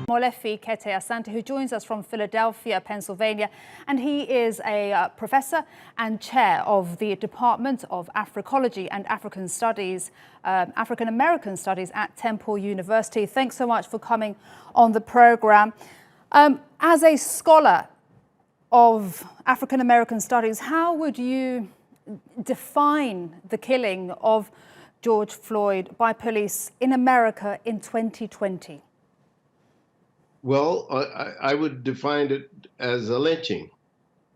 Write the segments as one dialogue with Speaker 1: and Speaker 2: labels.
Speaker 1: Molefi Kete Asante, who joins us from Philadelphia, Pennsylvania, and he is a professor and chair of the Department of Africology and African Studies, African American Studies at Temple University. Thanks so much for coming on the program. As a scholar of African American studies, how would you define the killing of George Floyd by police in America in 2020?
Speaker 2: Well, I would define it as a lynching.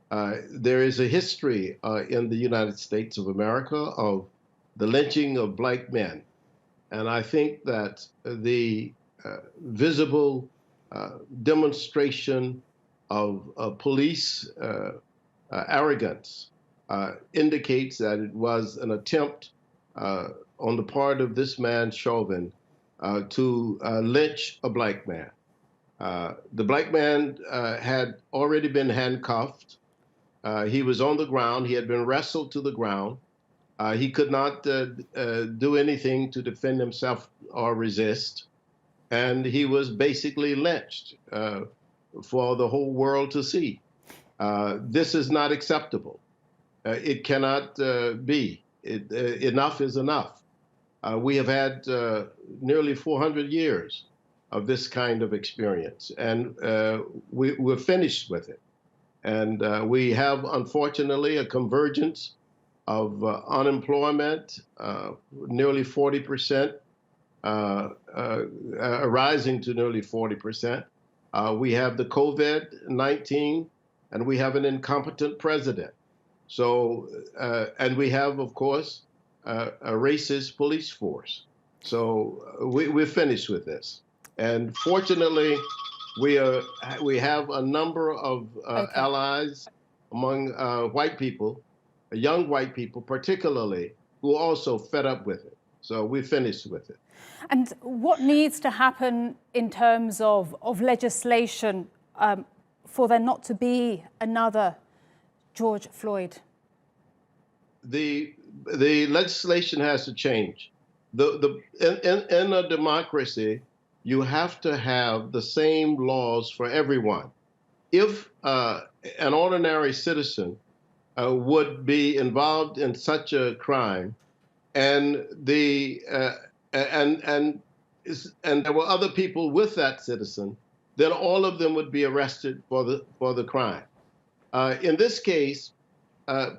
Speaker 2: There is a history in the United States of America of the lynching of black men. And I think that the visible demonstration of police arrogance indicates that it was an attempt on the part of this man, Chauvin, to lynch a black man. The black man had already been handcuffed. He was on the ground. He had been wrestled to the ground. He could not do anything to defend himself or resist. And he was basically lynched for the whole world to see. This is not acceptable. It cannot be. Enough is enough. We have had nearly 400 years of this kind of experience, and we're finished with it. And we have, unfortunately, a convergence of unemployment, nearly 40%, rising to nearly 40%. We have the COVID-19, and we have an incompetent president. So, and we have, of course, a racist police force. So we're finished with this. And fortunately, we have a number of allies among white people, young white people particularly, who are also fed up with it. So we're finished with it.
Speaker 1: And what needs to happen in terms of legislation for there not to be another George Floyd?
Speaker 2: The legislation has to change. In a democracy, you have to have the same laws for everyone. If an ordinary citizen would be involved in such a crime, and there were other people with that citizen, then all of them would be arrested for the crime. In this case,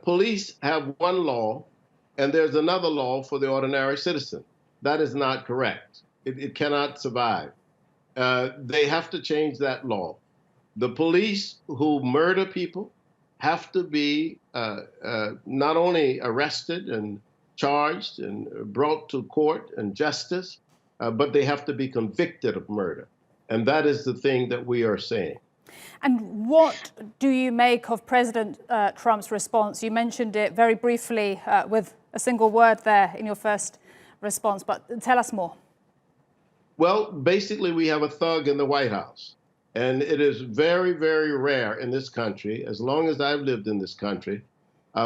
Speaker 2: police have one law, and there's another law for the ordinary citizen. That is not correct. It cannot survive. They have to change that law. The police who murder people have to be not only arrested and charged and brought to court and justice, but they have to be convicted of murder. And that is the thing that we are saying.
Speaker 1: And what do you make of President Trump's response? You mentioned it very briefly with a single word there in your first response, but tell us more.
Speaker 2: Well, basically, we have a thug in the White House. And it is very, very rare in this country, as long as I've lived in this country,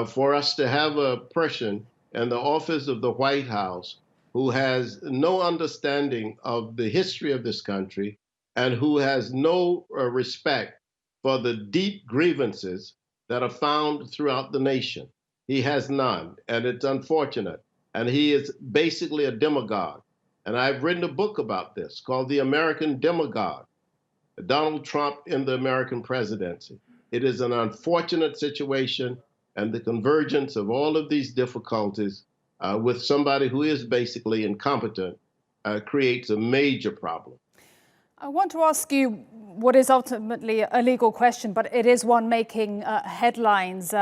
Speaker 2: for us to have a person in the office of the White House who has no understanding of the history of this country and who has no respect for the deep grievances that are found throughout the nation. He has none, and it's unfortunate. And he is basically a demagogue. And I've written a book about this called The American Demagogue, Donald Trump in the American presidency. It is an unfortunate situation, and the convergence of all of these difficulties with somebody who is basically incompetent creates a major problem.
Speaker 1: I want to ask you what is ultimately a legal question, but it is one making headlines.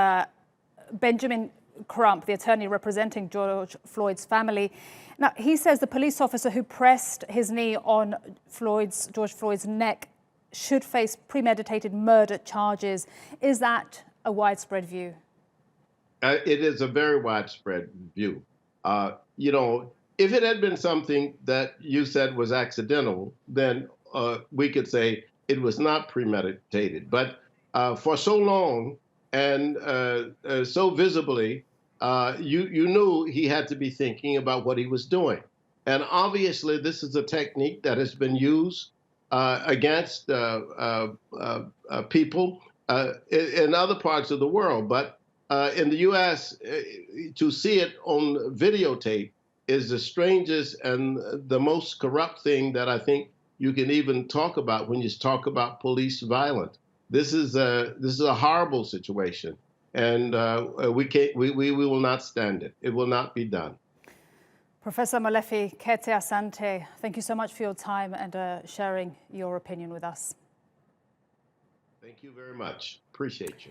Speaker 1: Benjamin Crump, the attorney representing George Floyd's family. Now, he says the police officer who pressed his knee on George Floyd's neck should face premeditated murder charges. Is that a widespread view?
Speaker 2: It is a very widespread view. You know, if it had been something that you said was accidental, then we could say it was not premeditated. But for so long and so visibly, you knew he had to be thinking about what he was doing. And obviously, this is a technique that has been used against people in other parts of the world. But in the U.S., to see it on videotape is the strangest and the most corrupt thing that I think you can even talk about when you talk about police violence. This is a horrible situation, and we will not stand it. It will not be done.
Speaker 1: Professor Molefi, Kete, Asante, thank you so much for your time and sharing your opinion with us.
Speaker 2: Thank you very much. Appreciate you.